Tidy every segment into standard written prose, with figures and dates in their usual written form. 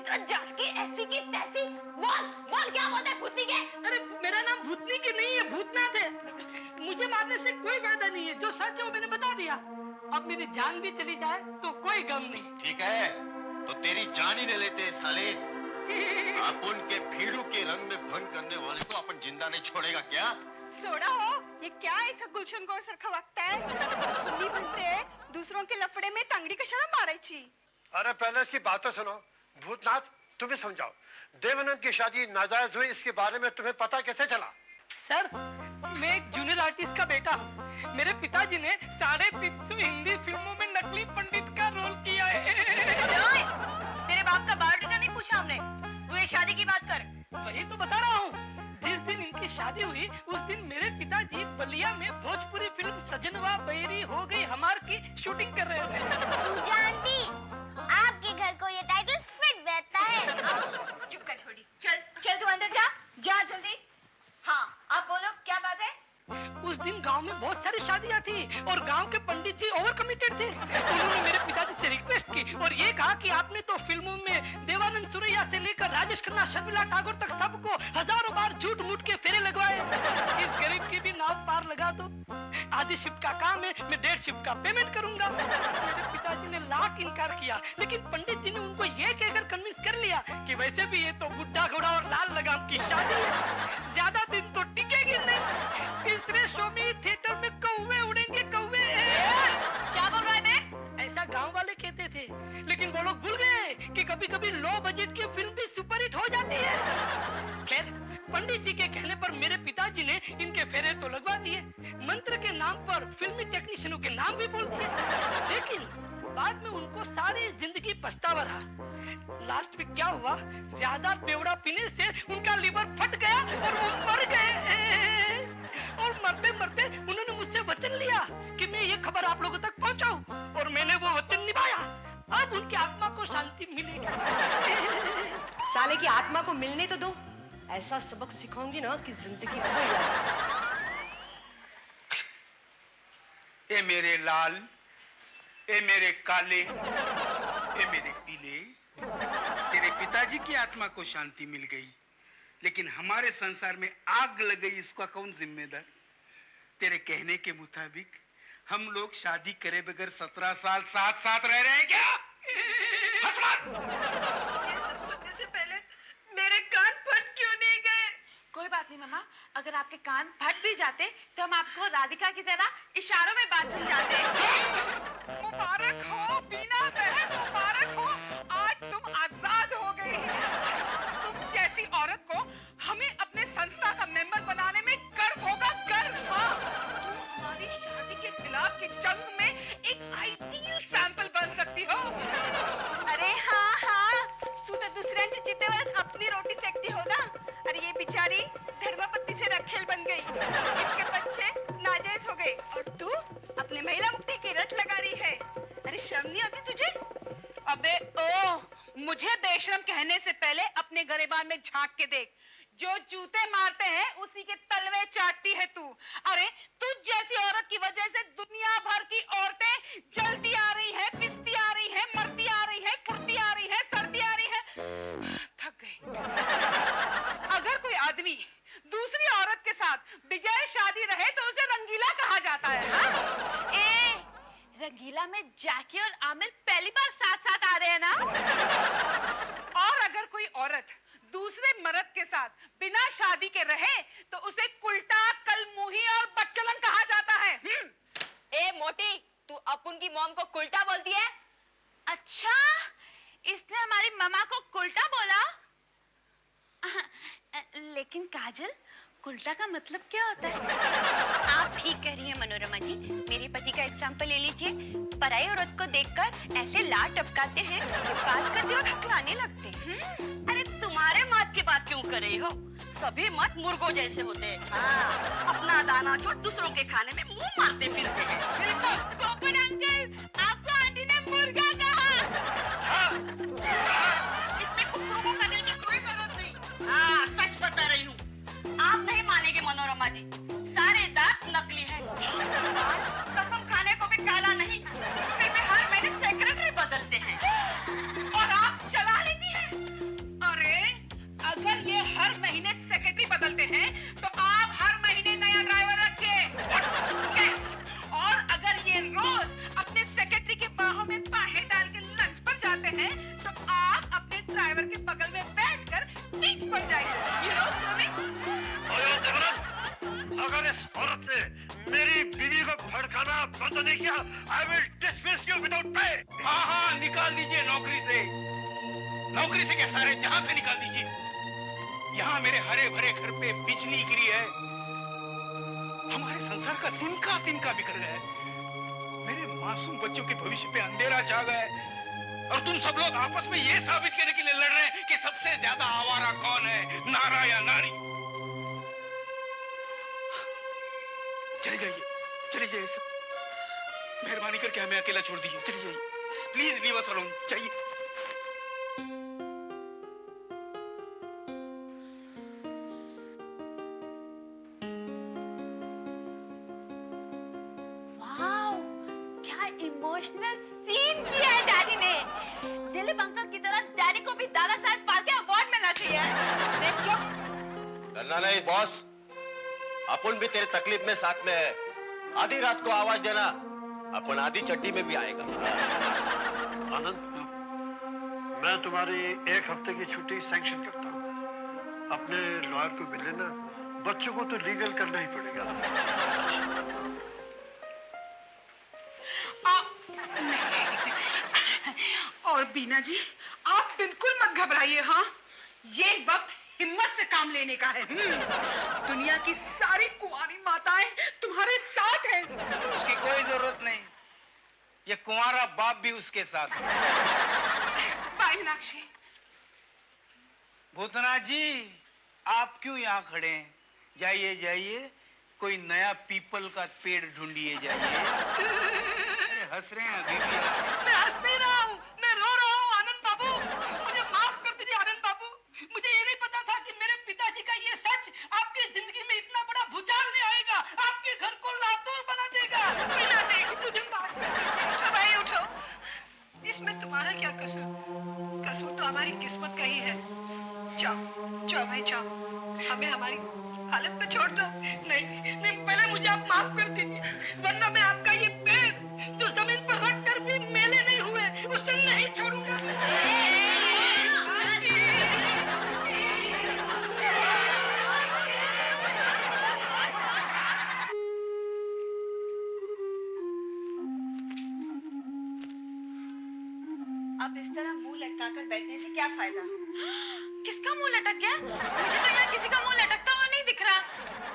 इज्जत जाके ऐसी की तैसी। बोल बोल क्या बोलते हैं भूतनी के? अरे मेरा नाम भूतनी के नहीं है, भूतनाथ है। मुझे मारने से कोई फायदा नहीं है, जो सच है वो मैंने बता दिया। अब मेरी जान भी चली जाए तो कोई गम नहीं। ठीक है, तो तेरी जान ही ले लेते साले। अपन के भीड़ू के रंग में भंग करने वाले को अपन जिंदा नहीं छोड़ेगा क्या? सोडा हो, ये क्या ऐसा गुलशन गोर सरखा वक्त है? नहीं बनते दूसरों के लफड़े में तंगड़ी कशाला मारायची? अरे पहले इसकी बातें सुनो। भूतनाथ, तुम्हें समझाओ, देवानंद की शादी नाजायज हुई, इसके बारे में तुम्हें पता कैसे चला? सर, मैं एक जूनियर आर्टिस्ट का बेटा हूँ। मेरे पिताजी ने 350 हिंदी फिल्मों में नकली पंडित का रोल किया है। तेरे बाप का बायोडाटा नहीं पूछा हमने, तू ये शादी की बात कर। वही तो बता रहा हूँ। जिस दिन इनकी शादी हुई उस दिन मेरे पिताजी बलिया में भोजपुरी फिल्म सजनवा बैरी हो गई हमार की शूटिंग कर रहे थे। पूजा आंटी, आपके घर को ये टाइटल फिट बैठता है। चुप कर छोड़ी, चल चल तू अंदर जा, जा जल्दी। हाँ अब बोलो क्या बात है? उस दिन गांव में बहुत सारी शादियां थी और गांव के पंडित जी ओवर कमिटेड थे। उन्होंने मेरे पिताजी से रिक्वेस्ट की और ये कहा कि आपने तो फिल्मों में देवानंद सुरैया से लेकर राजेश खन्ना, शर्मिला टैगोर तक सबको हजारों बार झूठ मूठ के फेरे लगवाए। इस गरीब की भी नाव पार लगा दो। आधी शिफ्ट का काम है, मैं 1.5 शिफ्ट का पेमेंट करूंगा। मेरे पिताजी ने लाख इनकार किया, लेकिन पंडित जी ने उनको ये कहकर कन्विंस कर लिया कि वैसे भी ये तो बुड्ढा घोड़ा और लाल लगाम की शादी है, ज्यादा दिन तो टिकेगी नहीं। तीसरे शो में थिएटर में कौवे उड़ेंगे, कौवे। क्या बोल रहा है बे? ऐसा गांव वाले कहते थे, लेकिन वो लोग भूल गए कि कभी-कभी लो बजट की फिल्म भी सुपरहिट हो जाती है। खैर, पंडित जी के कहने पर मेरे पिताजी ने इनके फेरे तो लगवा दिए, मंत्र के नाम पर फिल्मी टेक्नीशियनों के नाम भी बोल दिए, लेकिन बाद में उनको सारी जिंदगी पछतावा रहा। लास्ट में क्या हुआ, ज्यादा बेवड़ा पीने से उनका लीवर फट गया और वो मर गए। और मरते मरते उन्होंने मुझसे वचन लिया कि मैं ये खबर आप लोगों तक पहुंचाऊं, और मैंने वो वचन निभाया। अब उनकी आत्मा को शांति मिलेगी। साले की आत्मा को मिलने तो दो, ऐसा सबक सिखाऊंगी ना कि जिंदगी भर याद। ए मेरे लाल, ए मेरे काले, ए मेरे पीले, तेरे पिताजी की आत्मा को शांति मिल गई, लेकिन हमारे संसार में आग लग गई, इसका कौन जिम्मेदार? तेरे कहने के मुताबिक हम लोग शादी करे बगैर 17 साल साथ साथ रह रहे हैं क्या? हंस मत! ये सब सुनने से पहले मेरे कान फट क्यों नहीं गए? कोई बात नहीं मामा, अगर आपके कान फट भी जाते तो हम आपको राधिका की तरह इशारों में बात समझाते। मुबारक हो बीना बहन, मुबारक हो, आज तुम आजाद हो गई। तुम जैसी औरत को हमें अपने संस्था का मेंबर बनाने में गर्व होगा, गर्व। हाँ, तुम हमारी शादी के खिलाफ की जंग में एक आइडियल सैंपल बन सकती हो। अरे हाँ हाँ, तू तो दूसऱ्यांची चितेवर अपनी रोटी सेकती हो ना। अरे ये बेचारी धर्मपत्नी से रखेल बन गई, इसके बच्चे नाजायज हो गए, और तू अपने महिला मुक्ति की रट लगा रही है। अरे शर्म नहीं आती तुझे? अबे ओ, मुझे बेशरम कहने से पहले अपने गरेबान में झांक के देख। जो जूते मारते हैं उसी के तलवे चाटती है तू। अरे तुझ जैसी औरत की वजह से दुनिया भर की औरतें जलती आ रही है, पिसती आ रही है, मरती आ रही है, फुटती आ रही है, सर्दी आ रही है। थक गई। अगर कोई आदमी दूसरी औरत के साथ बगैर शादी रहे तो उसे रंगीला कहा जाता है। हाँ? रंगीला में जैकी और आमिर पहली बार साथ साथ आ रहे हैं ना? और अगर कोई औरत दूसरे मर्द के साथ बिना शादी के रहे तो उसे कुल्टा, कलमुही और बच्चलन कहा जाता है। ए मोटी, तू अपुन की मॉम को कुल्टा बोलती है? अच्छा, इसने हमारी ममा को कुल्टा बोला? लेकिन काजल, कुल्टा का मतलब क्या होता है? आप ठीक कह रही हैं मनोरमा जी। मेरे पति का एग्जाम्पल ले लीजिए। पराई औरत को देखकर ऐसे लाड टपकाते हैं, बात करते वक्त हकलाने लगते हैं। अरे तुम्हारे मत की बात क्यों कर रही हो? सभी मत मुर्गों जैसे होते हैं। हाँ, अपना दाना छोड़ दूसरों के खाने में मुंह मारते फिरते हैं। पोपट अंकल, आपको आंटी ने मुर्गा कहा। इसमें कुत्तों को करने की कोई जरूरत नहीं। हाँ, सच बता रही हूँ। आप नहीं मानेंगे मनोरमा जी, सारे दांत नकली हैं। कसम खाने को भी काला नहीं, फिर भी हर महीने सेक्रेटरी बदलते हैं। और आप चला लेती हैं। तो नहीं किया, I will dismiss you without pay. हाँ, निकाल दीजिए नौकरी से। नौकरी से क्या, सारे जहां से निकाल दीजिए। यहाँ मेरे हरे भरे घर पे बिजली गिरी है। हमारे संसार का तिनका बिखर गया है। मेरे मासूम बच्चों के भविष्य पे अंधेरा छा गया है। और तुम सब लोग आपस में ये साबित करने के लिए लड़ रहे हैं कि सबसे ज्यादा आवारा कौन है, नारा या नारी। चले जाइए सब। मेहरबानी करके हमें अकेला छोड़ दीजिए। चले जाइए, प्लीज लीव अस अलोन। चाहिए इमोशनल सीन किया है डैडी ने। दिलीप अंकल की तरह डैडी को भी दादा साहब फाल्के अवार्ड मिलना चाहिए। चुप करना नहीं बॉस, अपन भी तेरे तकलीफ में साथ में है। आधी रात को आवाज देना, अपन आधी चट्टी में भी आएगा। आनंद, मैं तुम्हारी 1 हफ्ते की छुट्टी सैंक्शन करता हूँ। अपने लॉयर को मिल लेना, बच्चों को तो लीगल करना ही पड़ेगा। और बीना जी, आप बिल्कुल मत घबराइए। हाँ, ये वक्त हिम्मत से काम लेने का है। दुनिया की सारी कुंवारी माताएं तुम्हारे साथ हैं। उसकी कोई जरूरत नहीं, ये कुंवारा बाप भी उसके साथ है। बाय मीनाक्षी। भूतनाथ जी, आप क्यों यहाँ खड़े हैं? जाइए, कोई नया पीपल का पेड़ ढूंढिए जाइए। अरे हंस रहे हैं अभी भी। मैं हंस नहीं रहा हूँ, मैं रो रहा हूँ आनंद बाबू। मुझे माफ कर दीजिए आनंद बाबू। मुझे ये नहीं पता था कि मेरे पिताजी का ये सच आपकी जिंदगी में इतना बड़ा भूचाल ले आएगा, आपके घर को लातूर बना देगा। मुझे माफ कर दीजिए। उठो भाई, उठो। इसमें तुम्हारा क्या कसूर? कसूर तो हमारी किस्मत का ही है। जाओ भाई, जाओ। हमें हमारी हालत में छोड़ दो। नहीं, पहले मुझे आप माफ कर दीजिए, वरना मैं आपका ये पैर जो जमीन पर रख कर भी मेले नहीं हुए, उसे नहीं छोड़ूंगा। अब इस तरह मुंह लटकाकर बैठने से क्या फायदा? किसका मुंह लटक गया? मुझे तो यहाँ किसी का मुंह लटकता हुआ नहीं दिख रहा।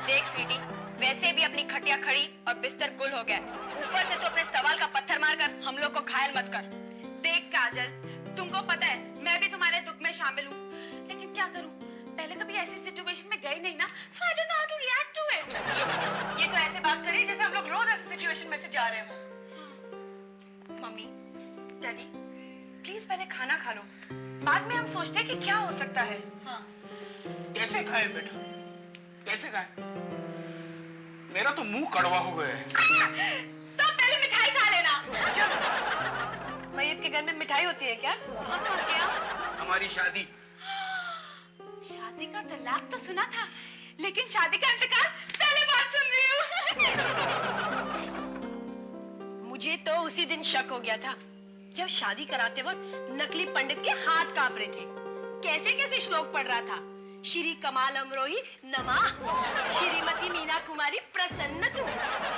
देख स्वीटी, वैसे भी अपनी खटिया खड़ी और बिस्तर गुल हो गया, ऊपर से तो अपने सवाल का पत्थर मारकर हम लोग को घायल मत कर। देख काजल, तुमको पता है मैं भी तुम्हारे दुख में शामिल हूँ, लेकिन क्या करूँ, पहले कभी ऐसी सिचुएशन में गई नहीं ना, so I don't know how to react to it। ये तो ऐसे बात करी जैसे हम लोग रोज ऐसी सिचुएशन में से जा रहे हो। मम्मी, डैडी, प्लीज पहले खाना खा लो, बाद में हम सोचते हैं कि क्या हो सकता है। हाँ। कैसे खाए बेटा, कैसे खाए? मेरा तो मुंह कड़वा हो गया है। तो पहले मिठाई खा लेना। मैयत के घर में मिठाई होती है क्या? क्या? हमारी शादी। शादी का तलाक तो सुना था, लेकिन शादी का इंतकाल पहले बार सुन रही हूँ। मुझे तो उसी दिन शक हो गया था जब शादी कराते वक्त नकली पंडित के हाथ कांप रहे थे। कैसे कैसे श्लोक पढ़ रहा था। श्री कमाल अमरोही नमः, श्रीमती मीना कुमारी प्रसन्नतु,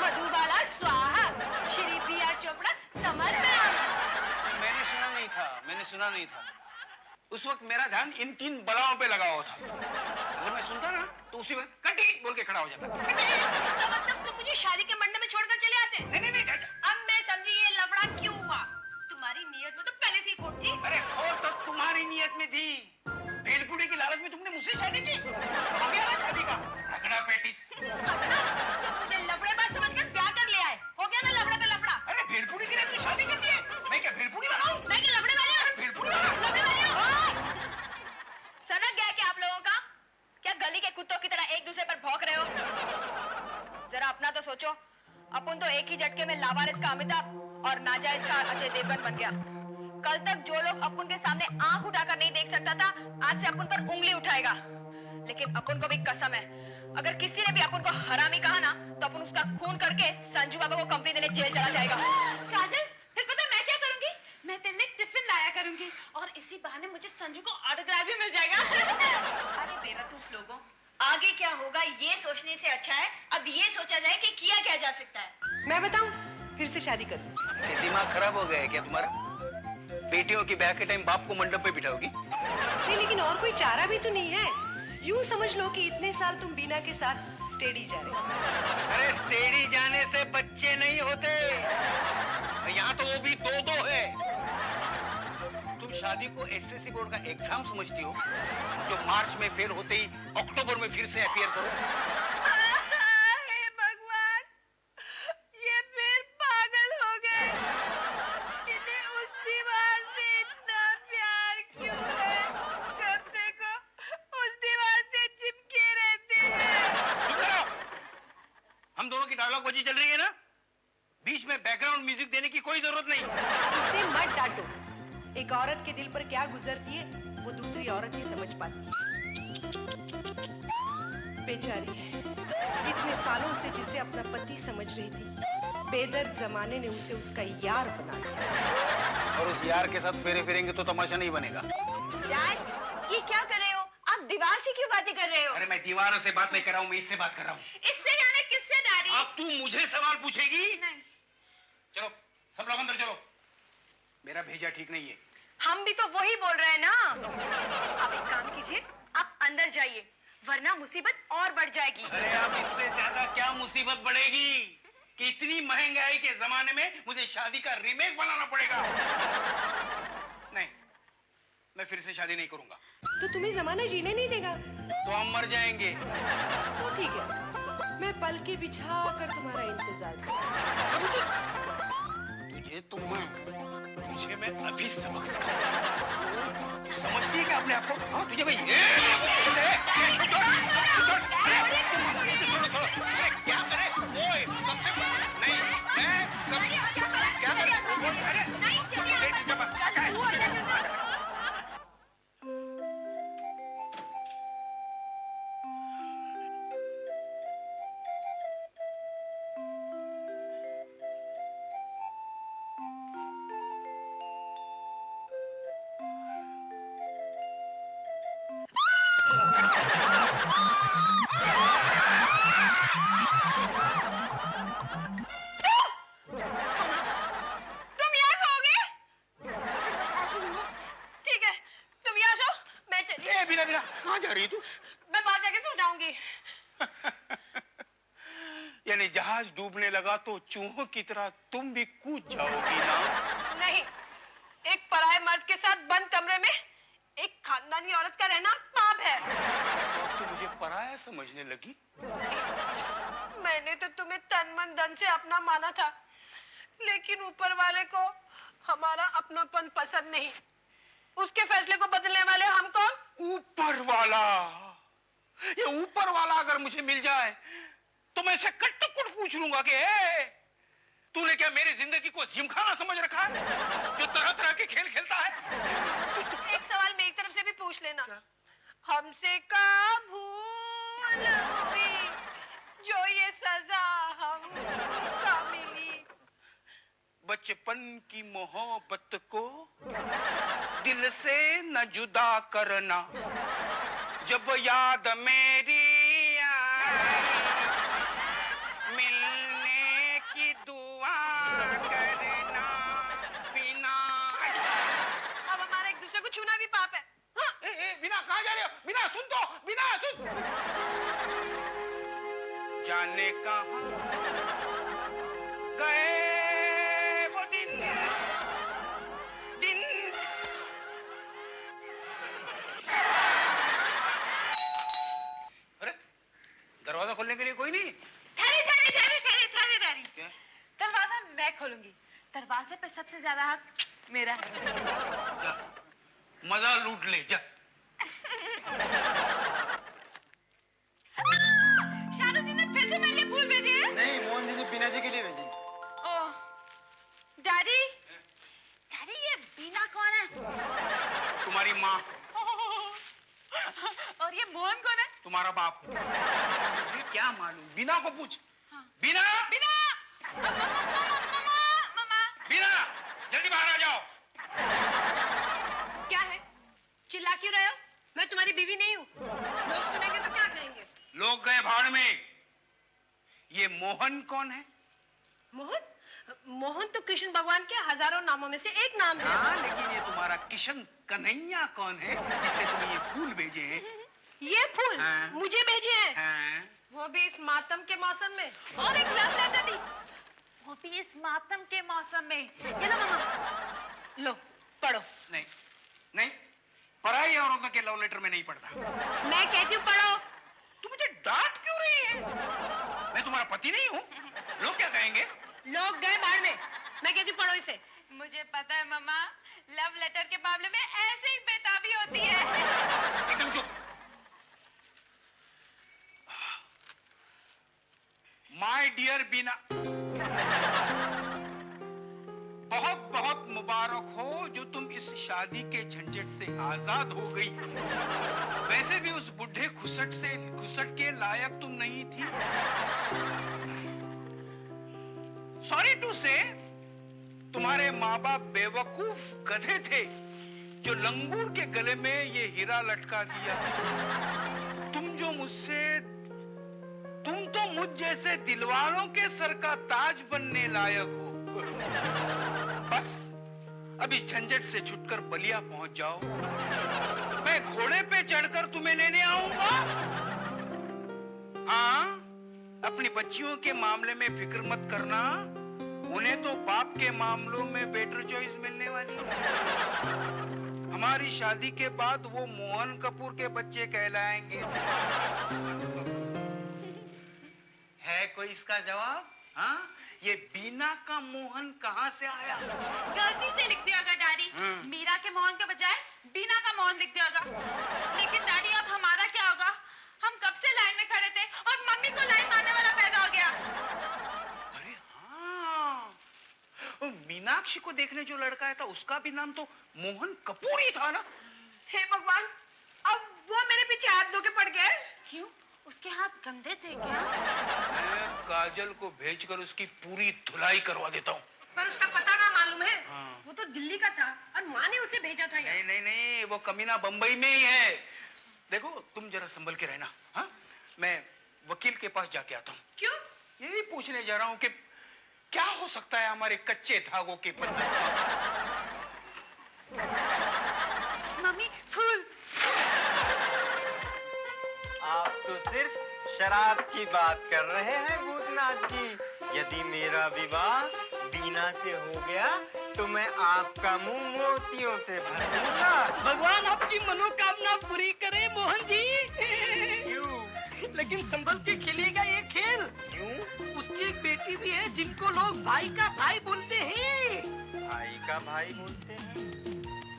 मधुबाला स्वाहा, श्री प्रिया चोपड़ा समर्पयामि। मैंने सुना नहीं था। उस वक्त मेरा ध्यान इन 3 बलाओं पे लगा हुआ था। अगर मैं सुनता ना तो उसी वक्त कटी बोल के खड़ा हो जाता। इसका मतलब तुम मुझे शादी के मंडप में छोड़कर चले आते? नहीं। अब मैं समझी ये लफड़ा क्यों हुआ। तुम्हारी नीयत में तो पहले से ही खोट थी। अरे खोट तो तुम्हारी नीयत में थी। भेलपुड़ी की लालच में तुमने मुझसे शादी की। हो गया ना शादी का रगड़ा पैटिस। तुम मुझे लफड़ेबाज समझकर ब्याह कर ले आए। हो गया ना लफड़े पे लफड़ा। अरे भेलपुड़ी की अपनी शादी करती है। मैं क्या भेलपुड़ी बनाऊं? मैं क्या लफड़े वाली हूं? भेलपुड़ी बनाऊं? लफड़े वाली हूं? सनक गया क्या आप लोगों का? क्या गली के कुत्तों की तरह एक दूसरे पर भौंक रहे हो? जरा अपना तो सोचो। अपन तो एक ही झटके में लावारिस का अमिताभ और नाजायज का अजय देवगन बन गया। कल तक जो लोग अपन के सामने आंख उठाकर नहीं देख सकता था, आज से अपन पर उंगली उठाएगा। लेकिन अपन को भी कसम है, अगर किसी ने भी अपन को हरामी कहा ना, तो अपन उसका खून करके संजू बाबा को कंपनी देने जेल चला जाएगा। काजल, फिर पता मैं क्या करूंगी? मैं तेरे लिए टिफिन लाया करूंगी और इसी बहाने मुझे संजू को ऑटोग्राफ भी मिल जाएगा। अरे बेवकूफ लोगों, आगे क्या होगा ये सोचने से अच्छा है अब ये सोचा जाए कि किया क्या जा सकता है। मैं बताऊं, फिर से शादी करूं। ये दिमाग खराब हो गया है क्या तुम्हारा? बेटियों की ब्याह के टाइम बाप को मंडप पे बिठाओगी? नहीं, लेकिन और कोई चारा भी तो नहीं है। यूं समझ लो कि इतने साल तुम बीना के साथ स्टेडी जा रहे हो। अरे स्टेडी जाने से बच्चे नहीं होते, यहाँ तो वो भी दो है। तुम शादी को एसएससी बोर्ड का एग्जाम समझती हो, जो मार्च में फेल होते ही अक्टूबर में फिर से अपीयर करो? हे भगवान, ये फिर पागल हो गए। इन्हें उस दीवार से इतना प्यार क्यों है? जब देखो उस दीवार से चिपके रहते हैं। चुप करो। हम दोनों की डायलॉग बाजी चल रही है ना, बीच में बैकग्राउंड म्यूजिक देने की कोई जरूरत नहीं। उसे मत डांटो। एक औरत के दिल पर क्या गुजरती है वो दूसरी औरत ही समझ पाती है। बेचारी है, इतने सालों से जिसे अपना पति समझ रही थी, बेदर्द जमाने ने उसे उसका यार बना दिया। और उस यार के साथ फेरे फिरेंगे तो तमाशा नहीं बनेगा। डैड, ये क्या कर रहे हो आप? दीवार से क्यों बातें कर रहे हो? अरे मैं दीवारों से बात नहीं कर रहा हूँ, मैं इससे बात कर रहा हूँ। इससे यानी किससे डैडी? अब तू मुझे सवाल पूछेगी? नहीं। चलो सब लोग अंदर चलो, मेरा भेजा ठीक नहीं है। हम भी तो वही बोल रहे हैं ना। आप एक काम कीजिए, आप अंदर जाइए, वरना मुसीबत और बढ़ जाएगी। अरे अब इससे ज्यादा क्या मुसीबत बढ़ेगी कि इतनी महंगाई के जमाने में मुझे शादी का रीमेक बनाना पड़ेगा। नहीं, मैं फिर से शादी नहीं करूंगा। तो तुम्हें जमाना जीने नहीं देगा? तो हम मर जाएंगे। तो ठीक है, मैं पलकी बिछा कर तुम्हारा इंतजार करूंगी। तुझे तो तुझे मैं अभी सबक सिखाऊंगा। समझती है क्या अपने आप को? हाँ, तुझे भाई क्या करे? ओए, कब से नहीं, मैं कब क्या करे? नहीं, चलिए। तुम यहाँ सोओगे? ठीक है, तुम यहाँ सो, मैं चली। ए, बिना कहाँ जा रही है तू? मैं बाहर जाके सो जाऊंगी। यानी जहाज डूबने लगा तो चूहों की तरह तुम भी कूद जाओगी ना? नहीं, एक पराये मर्द के साथ बंद कमरे में एक खानदानी औरत का रहना पाप है। अब तो मुझे पराया समझने लगी। मैंने तो तुम्हें तन मन धन से अपना माना था, लेकिन ऊपर वाले को हमारा अपनापन पसंद नहीं। उसके फैसले को बदलने वाले हम कौन? ऊपर वाला। ये ऊपर वाला अगर मुझे मिल जाए तो मैं इसे कट्टुकुट पूछ लूंगा कि तूने क्या मेरी जिंदगी को जिमखाना समझ रखा है जो तरह तरह के खेल खेलता है? एक सवाल मेरी तरफ से भी पूछ लेना। हमसे का भूल हुई जो ये सजा हमको मिली? बचपन की मोहब्बत को दिल से न जुदा करना, जब याद मेरी आए मिलने की दुआ करना बिना। अब हमारा एक दूसरे को छूना भी पाप है। हाँ? बिना कहाँ जा रहे हो? बिना सुन तो, बिना सुन। जाने कहाँ गए वो दिन अरे दरवाजा खोलने के लिए कोई नहीं? ठहरे डैडी। क्या? दरवाजा मैं खोलूंगी। दरवाजे पे सबसे ज्यादा हक मेरा है। जा, मजा लूट ले जा। शालू जी ने फिर से मेरे लिए फूल भेजे हैं? नहीं, मोहन जी ने बीना जी के लिए भेजी। ओह, डैडी, डैडी ये बीना कौन है? तुम्हारी माँ। और ये मोहन कौन है? तुम्हारा बाप। ये क्या मालूम? बीना को पूछ। बीना, बीना, मामा, बीना, जल्दी बाहर आ जाओ। क्या है? चिल्ला क्यों रहे हो? मैं तुम्हारी बीवी नहीं हूँ। लोग सुनेंगे तो क्या कहेंगे? लोग गए भाड़ में। ये मोहन कौन है? मोहन? मोहन तो कृष्ण भगवान के हजारों नामों में से एक नाम है। हाँ, लेकिन ये तुम्हारा किशन कन्हैया कौन है जिसने तुम्हें ये फूल भेजे हैं? ये फूल हाँ। मुझे भेजे हैं। हाँ। वो भी इस मातम के मौसम में। और एक लव लेटर भी, वो भी इस मातम के मौसम में। ये लो मामा, लो पढ़ो। नहीं नहीं, पराई औरतों के लव लेटर में नहीं पढ़ता। मैं कहती हूँ पढ़ो। तू मुझे डांट क्यों रही है? मैं तुम्हारा पति नहीं हूँ। लोग क्या कहेंगे? लोग गए बाहर में। मैं कहती हूँ पढ़ो इसे। मुझे पता है मामा, लव लेटर के मामले में ऐसे ही बेताबी होती है। एकदम चुप। माय डियर बीना, बहुत बहुत मुबारक हो जो तुम इस शादी के झंझट से आजाद हो गई। वैसे भी उस बुढ़े खुसट के लायक तुम नहीं थी। सॉरी टू से, तुम्हारे माँ बाप बेवकूफ गधे थे जो लंगूर के गले में ये हीरा लटका दिया। तुम तो मुझ जैसे दिलवालों के सर का ताज बनने लायक हो। बस अभी झंझट से छुटकर बलिया पहुंच जाओ। मैं घोड़े पे चढ़कर तुम्हें लेने आऊंगा। हाँ, अपनी बच्चियों के मामले में फिक्र मत करना, उन्हें तो बाप के मामलों में बेटर चॉइस मिलने वाली है। हमारी शादी के बाद वो मोहन कपूर के बच्चे कहलाएंगे। है कोई इसका जवाब? हाँ, ये बीना का मोहन कहाँ से आया? गलती से लिख दिया होगा डैडी। मीरा के मोहन के बजाय बीना का मोहन लिख दिया होगा। लेकिन डैडी अब हमारा क्या होगा? हम कब से लाइन में खड़े थे और मम्मी को लाइन मारने वाला पैदा हो गया। अरे हाँ, वो मीनाक्षी को देखने जो लड़का आया था उसका भी नाम तो मोहन कपूर ही था ना। हे भगवान, अब वो मेरे पीछे हाथ धो के पड़ गया। क्यों? उसके हाथ गंदे थे क्या? मैं काजल को भेजकर उसकी पूरी धुलाई करवा देता हूँ। पर उसका पता ना मालूम है। हाँ। वो तो दिल्ली का था और माँ ने उसे भेजा था यहाँ। नहीं नहीं नहीं, वो कमीना बंबई में ही है। देखो, तुम जरा संभल के रहना। हाँ, मैं वकील के पास जाके आता हूँ। क्यों? यही पूछने जा रहा हूँ कि क्या हो सकता है हमारे कच्चे धागों के बंधन। मम्मी, फूल। आप तो सिर्फ शराब की बात कर रहे हैं भूतनाथ जी। यदि मेरा विवाह बीना से हो गया तो मैं आपका मुंह मोतियों से भर दूंगा। भगवान आपकी मनोकामना पूरी करे मोहन जी। क्यों? लेकिन संभल के खेलिएगा ये खेल। क्यों? उसकी एक बेटी भी है जिनको लोग भाई का भाई बोलते हैं। भाई का भाई बोलते हैं,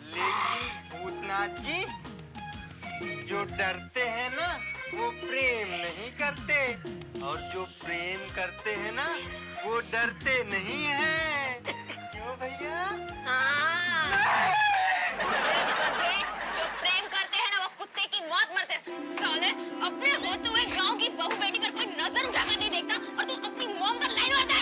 लेकिन भूतनाथ जी, जो डरते हैं ना वो प्रेम नहीं करते, और जो प्रेम करते हैं ना वो डरते नहीं हैं। क्यों भैया? जो प्रेम करते हैं ना वो कुत्ते की मौत मरते हैं। साले, अपने होते हुए गांव की बहू बेटी पर कोई नजर उठाकर नहीं देखता और तू अपनी मॉम पर लाइन मारता है।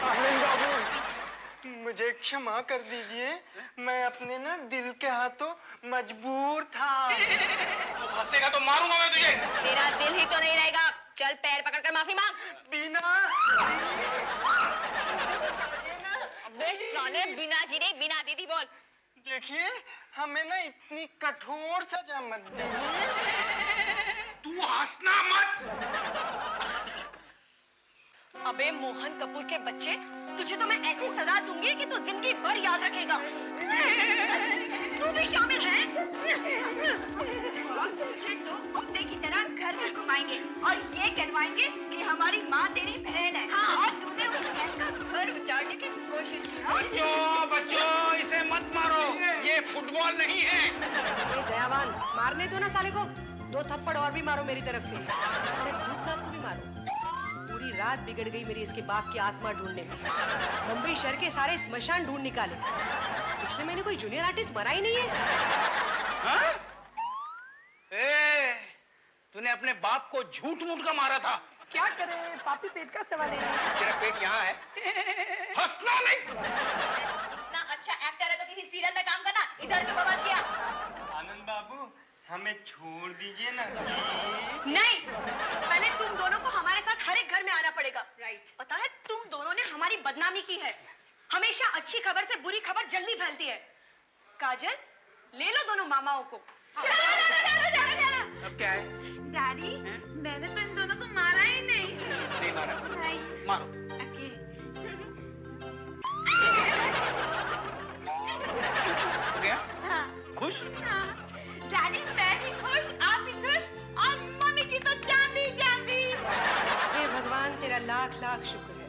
आनंद बाबू, मुझे क्षमा कर दीजिए, मैं अपने ना दिल के हाथों मजबूर था। तू हंसेगा तो मारूंगा मैं तुझे। तेरा दिल ही तो नहीं रहेगा। चल पैर पकड़कर माफी मांग। बीना, अबे साले, बिना जी नहीं, बिना दीदी बोल। देखिए, हमें ना इतनी कठोर सजा मत दीजिए। तू हंसना मत। अबे मोहन कपूर के बच्चे, तुझे तो मैं ऐसी सजा दूंगी कि तू जिंदगी भर याद रखेगा। तू भी शामिल है। तुझे तो कुत्ते की तरह घर घर घुमाएंगे और ये कहवाएंगे कि हमारी माँ तेरी बहन है। हाँ, और तूने उस बहन का घर उजाड़ने की कोशिश की। बच्चों बच्चों, इसे मत मारो, ये फुटबॉल नहीं है। ए दयावान, मारने दो ना साले को। 2 थप्पड़ और भी मारो मेरी तरफ से, और इस भूतनाथ को भी मारो। पूरी रात बिगड़ गई मेरी इसके बाप की आत्मा ढूंढने में। मुंबई शहर के सारे स्मशान ढूंढ निकाले, पिछले महीने कोई जूनियर आर्टिस्ट मरा ही नहीं है। हाँ? तूने अपने बाप को झूठ मूठ का मारा था। क्या करे, पापी पेट का सवाल है। तेरा पेट यहाँ है। हंसना नहीं। इतना अच्छा एक्टर है तो किसी सीरियल में काम करना। इधर क्यों बवाल किया? आनंद बाबू, हमें छोड़ दीजिए ना प्लीज। नहीं, पहले तुम दोनों को हमारे साथ हर एक घर में आना पड़ेगा। राइट। पता है तुम दोनों ने हमारी बदनामी की है। हमेशा अच्छी खबर से बुरी खबर जल्दी फैलती है। काजल, ले लो दोनों मामाओं को। अब क्या है? डैडी, मैंने तो इन दोनों को मारा ही नहीं। नहीं मारा? नहीं। मारो। हो गया? हाँ। खुश? हाँ। डैडी, मैं भी खुश, आप भी खुश, और मम्मी की तो चांदी चांदी। हे भगवान, तेरा लाख लाख शुक्र है,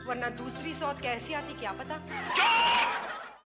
वरना दूसरी सौत कैसी आती क्या पता।